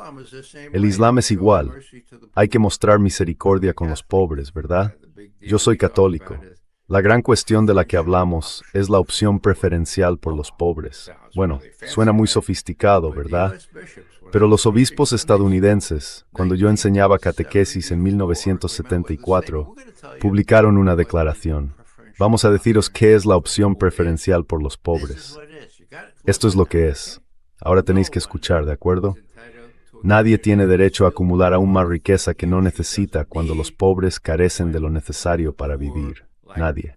El Islam es igual. Hay que mostrar misericordia con los pobres, ¿verdad? Yo soy católico. La gran cuestión de la que hablamos es la opción preferencial por los pobres. Bueno, suena muy sofisticado, ¿verdad? Pero los obispos estadounidenses, cuando yo enseñaba catequesis en 1974, publicaron una declaración. Vamos a deciros qué es la opción preferencial por los pobres. Esto es lo que es. Ahora tenéis que escuchar, ¿de acuerdo? Nadie tiene derecho a acumular aún más riqueza que no necesita cuando los pobres carecen de lo necesario para vivir. Nadie.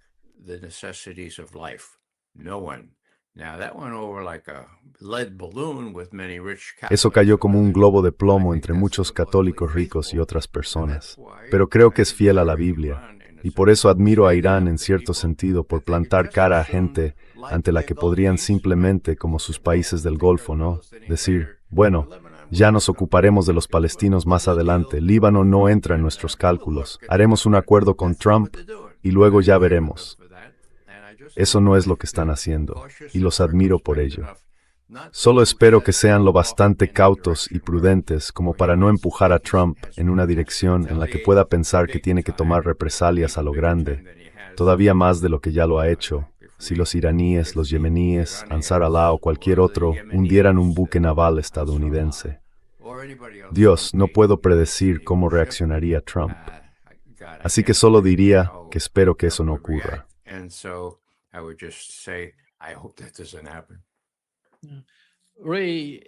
Eso cayó como un globo de plomo entre muchos católicos ricos y otras personas. Pero creo que es fiel a la Biblia. Y por eso admiro a Irán en cierto sentido por plantar cara a gente ante la que podrían simplemente, como sus países del Golfo, ¿no? Decir, bueno, ya nos ocuparemos de los palestinos más adelante. Líbano no entra en nuestros cálculos. Haremos un acuerdo con Trump y luego ya veremos. Eso no es lo que están haciendo, y los admiro por ello. Solo espero que sean lo bastante cautos y prudentes como para no empujar a Trump en una dirección en la que pueda pensar que tiene que tomar represalias a lo grande, todavía más de lo que ya lo ha hecho, si los iraníes, los yemeníes, Ansar Allah o cualquier otro hundieran un buque naval estadounidense. Dios, no puedo predecir cómo reaccionaría Trump. Así que solo diría que espero que eso no ocurra. Ray,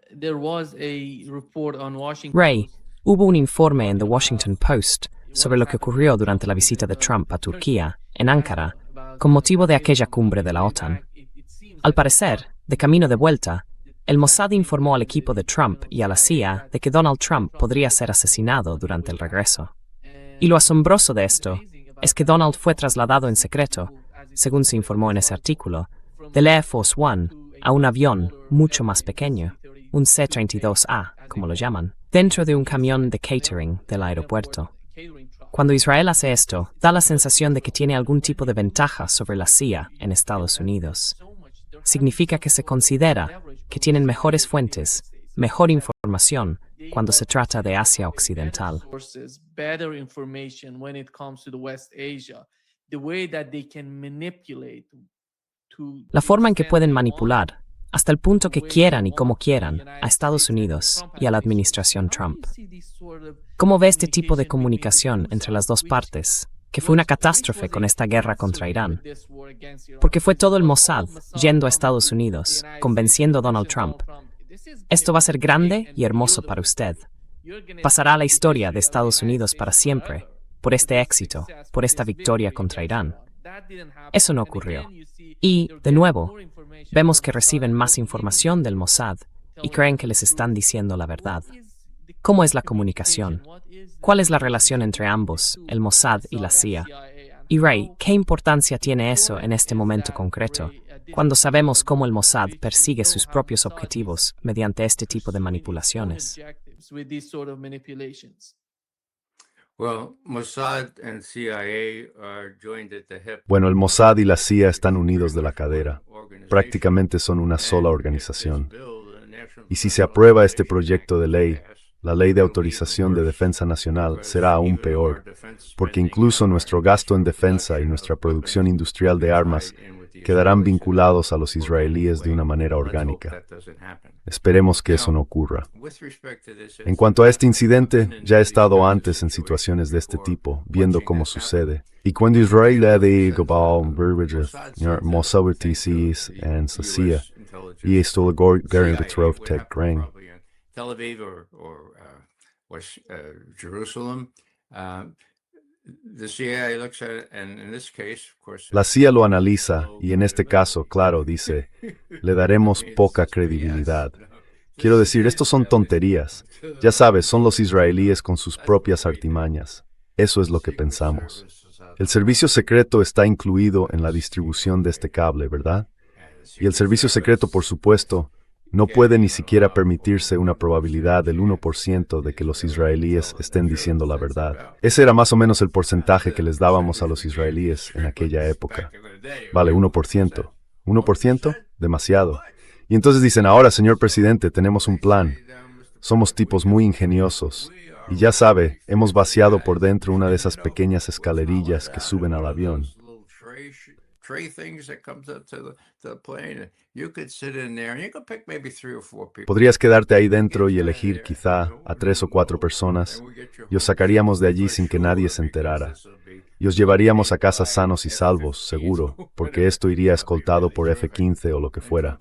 there was a report on Washington. Ray, hubo un informe en The Washington Post sobre lo que ocurrió durante la visita de Trump a Turquía, en Ankara, con motivo de aquella cumbre de la OTAN. Al parecer, de camino de vuelta, el Mossad informó al equipo de Trump y a la CIA de que Donald Trump podría ser asesinado durante el regreso. Y lo asombroso de esto es que Donald fue trasladado en secreto, según se informó en ese artículo, del Air Force One a un avión mucho más pequeño, un C-32A, como lo llaman, dentro de un camión de catering del aeropuerto. Cuando Israel hace esto, da la sensación de que tiene algún tipo de ventaja sobre la CIA en Estados Unidos. Significa que se considera que tienen mejores fuentes, mejor información cuando se trata de Asia Occidental. La forma en que pueden manipular, hasta el punto que quieran y como quieran, a Estados Unidos y a la administración Trump. ¿Cómo ve este tipo de comunicación entre las dos partes, que fue una catástrofe con esta guerra contra Irán? Porque fue todo el Mossad yendo a Estados Unidos, convenciendo a Donald Trump. Esto va a ser grande y hermoso para usted. Pasará a la historia de Estados Unidos para siempre, por este éxito, por esta victoria contra Irán. Eso no ocurrió. Y, de nuevo, vemos que reciben más información del Mossad y creen que les están diciendo la verdad. ¿Cómo es la comunicación? ¿Cuál es la relación entre ambos, el Mossad y la CIA? Y Ray, ¿qué importancia tiene eso en este momento concreto, cuando sabemos cómo el Mossad persigue sus propios objetivos mediante este tipo de manipulaciones? Bueno, el Mossad y la CIA están unidos de la cadera. Prácticamente son una sola organización. Y si se aprueba este proyecto de ley, la Ley de Autorización de Defensa Nacional será aún peor, porque incluso nuestro gasto en defensa y nuestra producción industrial de armas quedarán vinculados a los israelíes de una manera orgánica. Esperemos que eso no ocurra. En cuanto a este incidente, ya he estado antes en situaciones de este tipo, viendo cómo sucede. Y cuando Israel de global Mosawirtisis en Sasia, y esto Garen Betrov Tek Grang. Tel Aviv or Jerusalem. The CIA looks at it, and in this case, of course, La CIA lo analiza y en este caso, claro, dice, le daremos poca credibilidad. Quiero decir, estos son tonterías. Ya sabes, son los israelíes con sus propias artimañas. Eso es lo que pensamos. El servicio secreto está incluido en la distribución de este cable, ¿verdad? Y el servicio secreto, por supuesto, no puede ni siquiera permitirse una probabilidad del 1% de que los israelíes estén diciendo la verdad. Ese era más o menos el porcentaje que les dábamos a los israelíes en aquella época. Vale, 1%. ¿1%? Demasiado. Y entonces dicen, ahora, señor presidente, tenemos un plan. Somos tipos muy ingeniosos. Y ya sabe, hemos vaciado por dentro una de esas pequeñas escalerillas que suben al avión. Podrías quedarte ahí dentro y elegir quizá a 3 o 4 personas y os sacaríamos de allí sin que nadie se enterara. Y os llevaríamos a casa sanos y salvos, seguro, porque esto iría escoltado por F-15 o lo que fuera.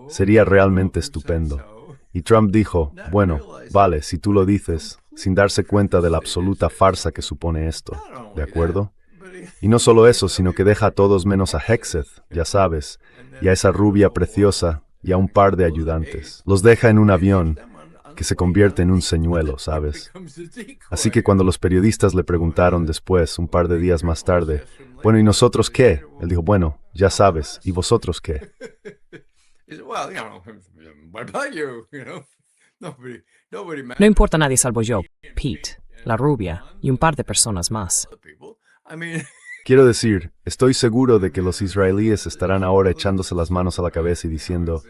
Sería realmente estupendo. Y Trump dijo, bueno, vale, si tú lo dices, sin darse cuenta de la absoluta farsa que supone esto. ¿De acuerdo? Y no solo eso, sino que deja a todos menos a Hegseth, ya sabes, y a esa rubia preciosa, y a un par de ayudantes. Los deja en un avión que se convierte en un señuelo, ¿sabes? Así que cuando los periodistas le preguntaron después, un par de días más tarde, bueno, ¿y nosotros qué? Él dijo, bueno, ya sabes, ¿y vosotros qué? No importa nadie salvo yo, Pete, la rubia y un par de personas más. Quiero decir, estoy seguro de que los israelíes estarán ahora echándose las manos a la cabeza y diciendo,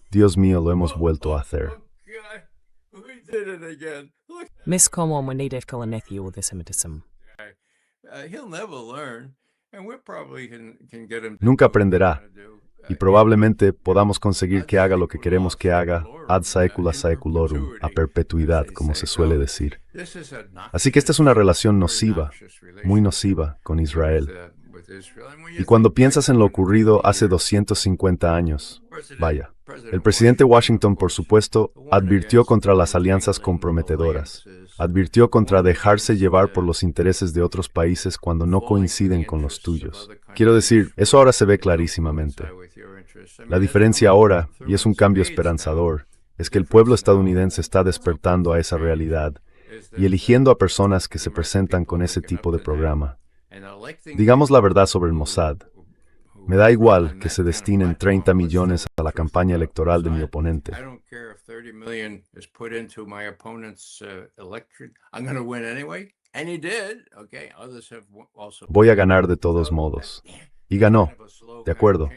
Dios mío, lo hemos vuelto a hacer. Miss como native colonetio antisemitism. Nunca aprenderá, y probablemente podamos conseguir que haga lo que queremos que haga, ad saecula saeculorum, a perpetuidad, como se suele decir. Así que esta es una relación nociva, muy nociva, con Israel. Y cuando piensas en lo ocurrido hace 250 años, vaya, el presidente Washington, por supuesto, advirtió contra las alianzas comprometedoras, advirtió contra dejarse llevar por los intereses de otros países cuando no coinciden con los tuyos. Quiero decir, eso ahora se ve clarísimamente. La diferencia ahora, y es un cambio esperanzador, es que el pueblo estadounidense está despertando a esa realidad y eligiendo a personas que se presentan con ese tipo de programa. Digamos la verdad sobre el Mossad. Me da igual que se destinen 30 millones a la campaña electoral de mi oponente. Voy a ganar de todos modos. Y ganó. De acuerdo.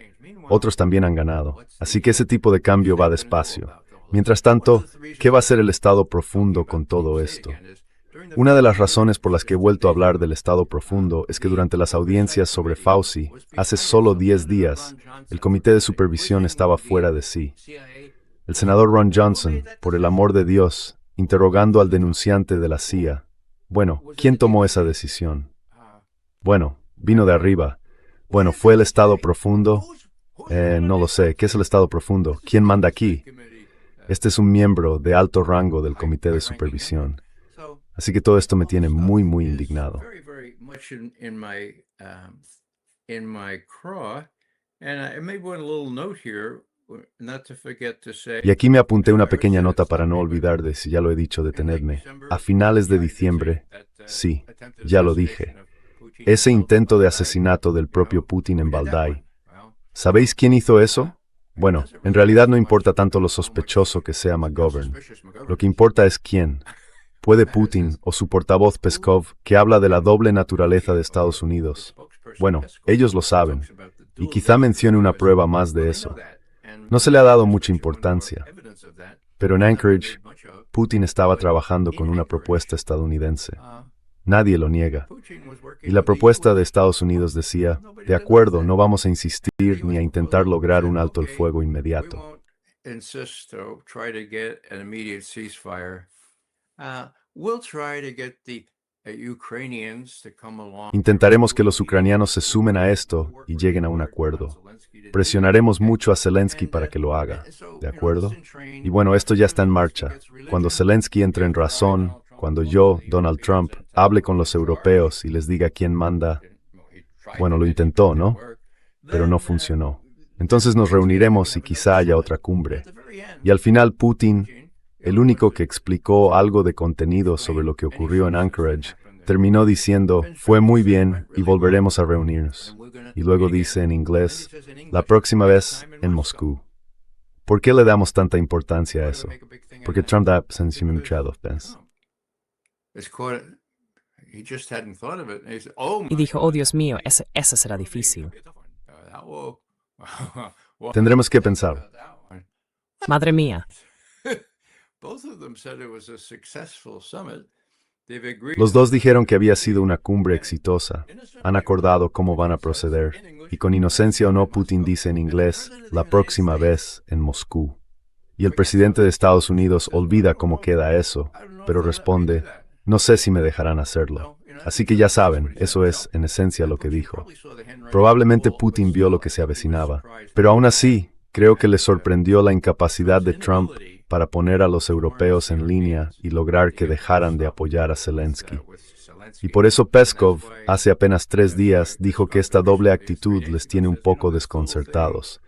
Otros también han ganado. Así que ese tipo de cambio va despacio. Mientras tanto, ¿qué va a hacer el Estado profundo con todo esto? Una de las razones por las que he vuelto a hablar del Estado profundo es que durante las audiencias sobre Fauci, hace solo 10 días, el comité de supervisión estaba fuera de sí. El senador Ron Johnson, por el amor de Dios, interrogando al denunciante de la CIA. Bueno, ¿quién tomó esa decisión? Bueno, vino de arriba. Bueno, ¿fue el Estado profundo? No lo sé. ¿Qué es el Estado profundo? ¿Quién manda aquí? Este es un miembro de alto rango del comité de supervisión. Así que todo esto me tiene muy, muy indignado. Y aquí me apunté una pequeña nota para no olvidar de, si ya lo he dicho, detenedme. A finales de diciembre, sí, ya lo dije, ese intento de asesinato del propio Putin en Valdai. ¿Sabéis quién hizo eso? Bueno, en realidad no importa tanto lo sospechoso que sea McGovern. Lo que importa es quién. ¿Puede Putin o su portavoz Peskov, que habla de la doble naturaleza de Estados Unidos? Bueno, ellos lo saben, y quizá mencione una prueba más de eso. No se le ha dado mucha importancia, pero en Anchorage, Putin estaba trabajando con una propuesta estadounidense. Nadie lo niega. Y la propuesta de Estados Unidos decía, de acuerdo, no vamos a insistir ni a intentar lograr un alto el fuego inmediato. Intentaremos que los ucranianos se sumen a esto y lleguen a un acuerdo. Presionaremos mucho a Zelensky para que lo haga, ¿de acuerdo? Y bueno, esto ya está en marcha. Cuando Zelensky entre en razón, cuando yo, Donald Trump, hable con los europeos y les diga quién manda, bueno, lo intentó, ¿no? Pero no funcionó. Entonces nos reuniremos y quizá haya otra cumbre. Y al final Putin, el único que explicó algo de contenido sobre lo que ocurrió en Anchorage, terminó diciendo, fue muy bien y volveremos a reunirnos. Y luego dice en inglés, la próxima vez en Moscú. ¿Por qué le damos tanta importancia a eso? Porque Trump da sensibilidad. Y dijo, oh Dios mío, ese será difícil. Tendremos que pensar. Madre mía. Los dos dijeron que había sido una cumbre exitosa. Han acordado cómo van a proceder. Y con inocencia o no, Putin dice en inglés, la próxima vez en Moscú. Y el presidente de Estados Unidos olvida cómo queda eso, pero responde, no sé si me dejarán hacerlo. Así que ya saben, eso es, en esencia, lo que dijo. Probablemente Putin vio lo que se avecinaba, pero aún así, creo que le sorprendió la incapacidad de Trump para poner a los europeos en línea y lograr que dejaran de apoyar a Zelensky. Y por eso Peskov, hace apenas 3 días, dijo que esta doble actitud les tiene un poco desconcertados,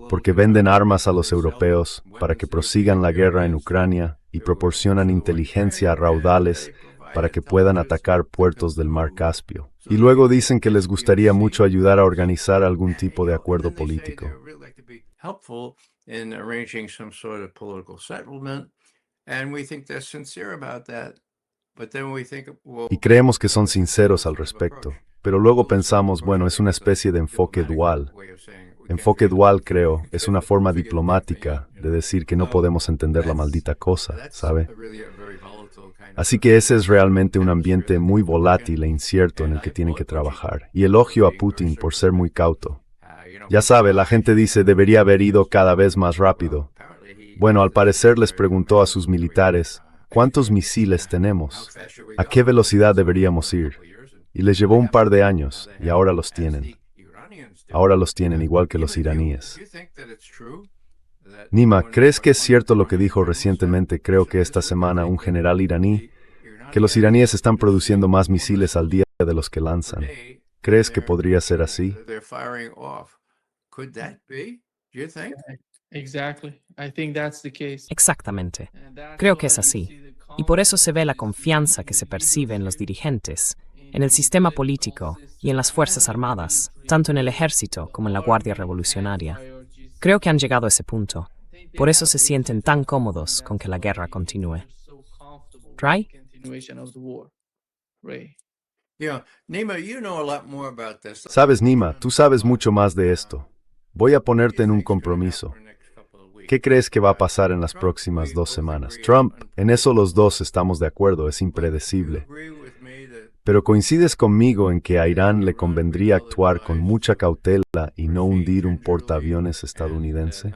porque venden armas a los europeos para que prosigan la guerra en Ucrania y proporcionan inteligencia a raudales para que puedan atacar puertos del Mar Caspio. Y luego dicen que les gustaría mucho ayudar a organizar algún tipo de acuerdo político. Y creemos que son sinceros al respecto, pero luego pensamos, bueno, es una especie de enfoque dual. Enfoque dual, creo, es una forma diplomática de decir que no podemos entender la maldita cosa, ¿sabe? Así que ese es realmente un ambiente muy volátil e incierto en el que tienen que trabajar. Y elogio a Putin por ser muy cauto. Ya sabe, la gente dice debería haber ido cada vez más rápido. Bueno, al parecer les preguntó a sus militares, ¿cuántos misiles tenemos? ¿A qué velocidad deberíamos ir? Y les llevó un par de años, y ahora los tienen. Ahora los tienen igual que los iraníes. Nima, ¿crees que es cierto lo que dijo recientemente, creo que esta semana, un general iraní? Que los iraníes están produciendo más misiles al día de los que lanzan. ¿Crees que podría ser así? Exactamente. Creo que es así. Y por eso se ve la confianza que se percibe en los dirigentes, en el sistema político y en las Fuerzas Armadas, tanto en el ejército como en la Guardia Revolucionaria. Creo que han llegado a ese punto. Por eso se sienten tan cómodos con que la guerra continúe. ¿Ray? Sabes, Nima, tú sabes mucho más de esto. Voy a ponerte en un compromiso. ¿Qué crees que va a pasar en las próximas 2 semanas? Trump, en eso los dos estamos de acuerdo, es impredecible. Pero coincides conmigo en que a Irán le convendría actuar con mucha cautela y no hundir un portaaviones estadounidense.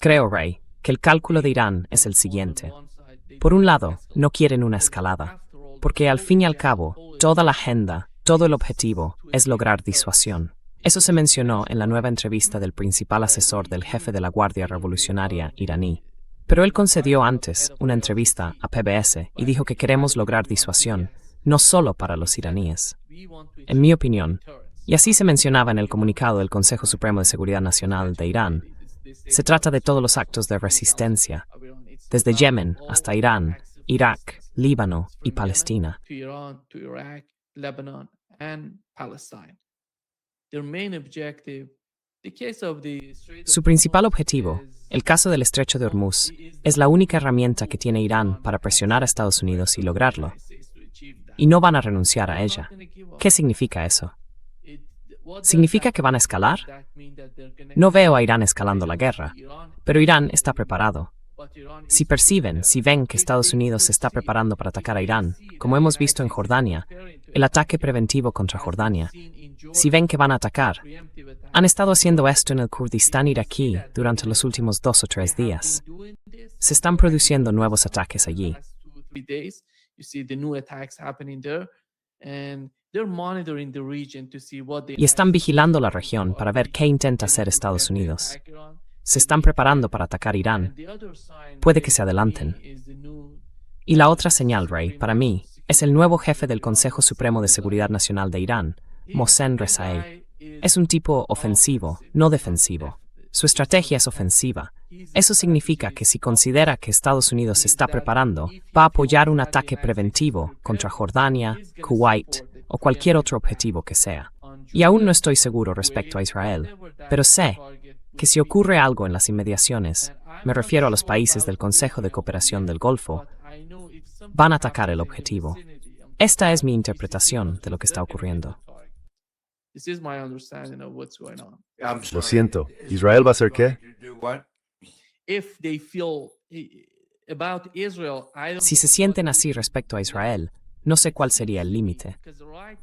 Creo, Ray, que el cálculo de Irán es el siguiente. Por un lado, no quieren una escalada, porque al fin y al cabo, toda la agenda, todo el objetivo es lograr disuasión. Eso se mencionó en la nueva entrevista del principal asesor del jefe de la Guardia Revolucionaria iraní. Pero él concedió antes una entrevista a PBS y dijo que queremos lograr disuasión, no solo para los iraníes. En mi opinión, y así se mencionaba en el comunicado del Consejo Supremo de Seguridad Nacional de Irán, se trata de todos los actos de resistencia, desde Yemen hasta Irán, Irak, Líbano y Palestina. Su principal objetivo, el caso del Estrecho de Hormuz, es la única herramienta que tiene Irán para presionar a Estados Unidos y lograrlo. Y no van a renunciar a ella. ¿Qué significa eso? ¿Significa que van a escalar? No veo a Irán escalando la guerra, pero Irán está preparado. Si ven que Estados Unidos se está preparando para atacar a Irán, como hemos visto en Jordania, el ataque preventivo contra Jordania, si ven que van a atacar, han estado haciendo esto en el Kurdistán iraquí durante los últimos 2 o 3 días. Se están produciendo nuevos ataques allí. Y están vigilando la región para ver qué intenta hacer Estados Unidos. Se están preparando para atacar Irán. Puede que se adelanten. Y la otra señal, Ray, para mí, es el nuevo jefe del Consejo Supremo de Seguridad Nacional de Irán, Mohsen Rezaei. Es un tipo ofensivo, no defensivo. Su estrategia es ofensiva. Eso significa que si considera que Estados Unidos se está preparando, va a apoyar un ataque preventivo contra Jordania, Kuwait o cualquier otro objetivo que sea. Y aún no estoy seguro respecto a Israel, pero sé que si ocurre algo en las inmediaciones, me refiero a los países del Consejo de Cooperación del Golfo, van a atacar el objetivo. Esta es mi interpretación de lo que está ocurriendo. Lo siento. ¿Israel va a hacer qué? Si se sienten así respecto a Israel, no sé cuál sería el límite.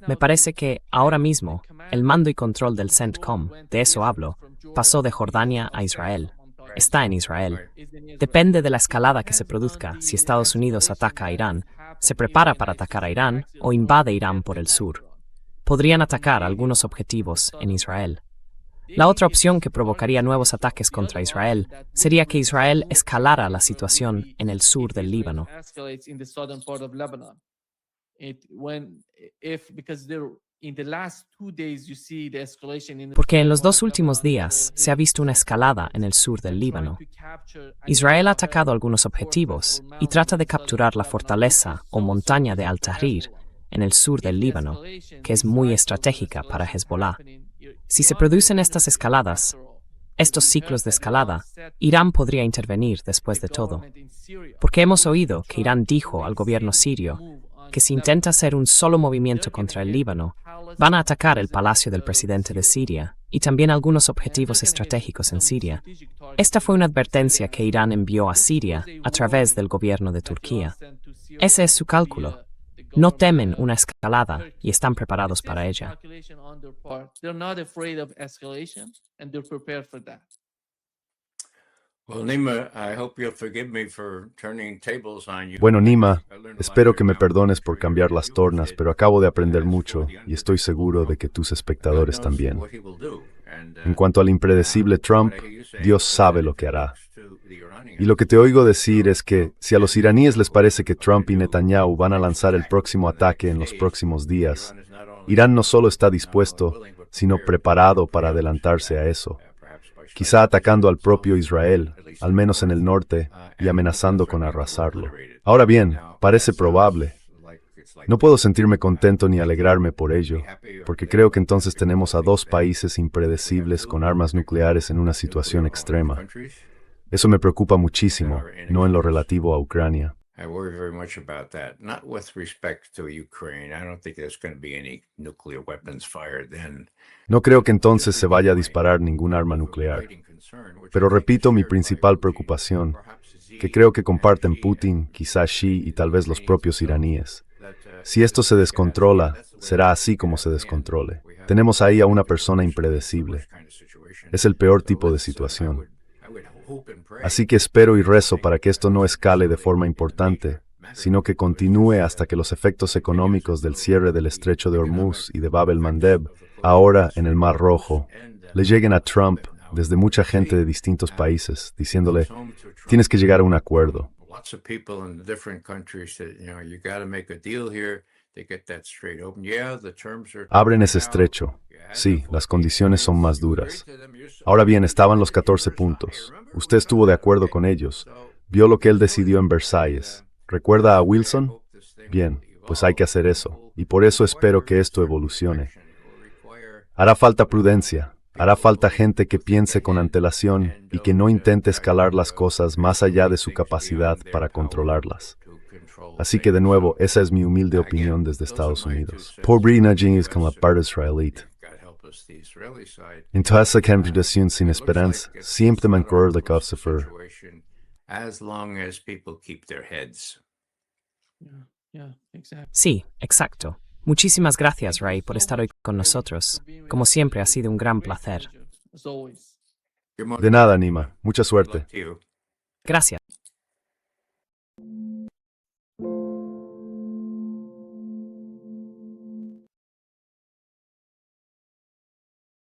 Me parece que, ahora mismo, el mando y control del CENTCOM, de eso hablo, pasó de Jordania a Israel. Está en Israel. Depende de la escalada que se produzca si Estados Unidos ataca a Irán, se prepara para atacar a Irán o invade Irán por el sur. Podrían atacar algunos objetivos en Israel. La otra opción que provocaría nuevos ataques contra Israel sería que Israel escalara la situación en el sur del Líbano. Porque en los 2 últimos días se ha visto una escalada en el sur del Líbano. Israel ha atacado algunos objetivos y trata de capturar la fortaleza o montaña de Al-Tahrir en el sur del Líbano, que es muy estratégica para Hezbollah. Si se producen estas escaladas, estos ciclos de escalada, Irán podría intervenir después de todo. Porque hemos oído que Irán dijo al gobierno sirio que si intenta hacer un solo movimiento contra el Líbano, van a atacar el palacio del presidente de Siria y también algunos objetivos estratégicos en Siria. Esta fue una advertencia que Irán envió a Siria a través del gobierno de Turquía. Ese es su cálculo. No temen una escalada y están preparados para ella. Bueno, Nima, espero que me perdones por cambiar las tornas, pero acabo de aprender mucho y estoy seguro de que tus espectadores también. En cuanto al impredecible Trump, Dios sabe lo que hará. Y lo que te oigo decir es que, si a los iraníes les parece que Trump y Netanyahu van a lanzar el próximo ataque en los próximos días, Irán no solo está dispuesto, sino preparado para adelantarse a eso. Quizá atacando al propio Israel, al menos en el norte, y amenazando con arrasarlo. Ahora bien, parece probable. No puedo sentirme contento ni alegrarme por ello, porque creo que entonces tenemos a 2 países impredecibles con armas nucleares en una situación extrema. Eso me preocupa muchísimo, no en lo relativo a Ucrania. No creo que entonces se vaya a disparar ningún arma nuclear. Pero repito mi principal preocupación, que creo que comparten Putin, quizá Xi y tal vez los propios iraníes. Si esto se descontrola, será así como se descontrole. Tenemos ahí a una persona impredecible. Es el peor tipo de situación. Así que espero y rezo para que esto no escale de forma importante, sino que continúe hasta que los efectos económicos del cierre del estrecho de Hormuz y de Bab el-Mandeb, ahora en el Mar Rojo, le lleguen a Trump desde mucha gente de distintos países, diciéndole, tienes que llegar a un acuerdo. Abren ese estrecho. Sí, las condiciones son más duras. Ahora bien, estaban los 14 puntos. Usted estuvo de acuerdo con ellos. Vio lo que él decidió en Versalles. ¿Recuerda a Wilson? Bien, pues hay que hacer eso. Y por eso espero que esto evolucione. Hará falta prudencia. Hará falta gente que piense con antelación y que no intente escalar las cosas más allá de su capacidad para controlarlas. Así que de nuevo, esa es mi humilde opinión desde Estados Unidos. Pobre Najin con la parte israelita. In tasa Situationen sin esperanza, siempre man cror de Kosofer. As long as people keep their heads. Yeah, exactly. Sí, exacto. Muchísimas gracias, Ray, por estar hoy con nosotros. Como siempre, ha sido un gran placer. As always. De nada, Nima. Mucha suerte. To you. Gracias.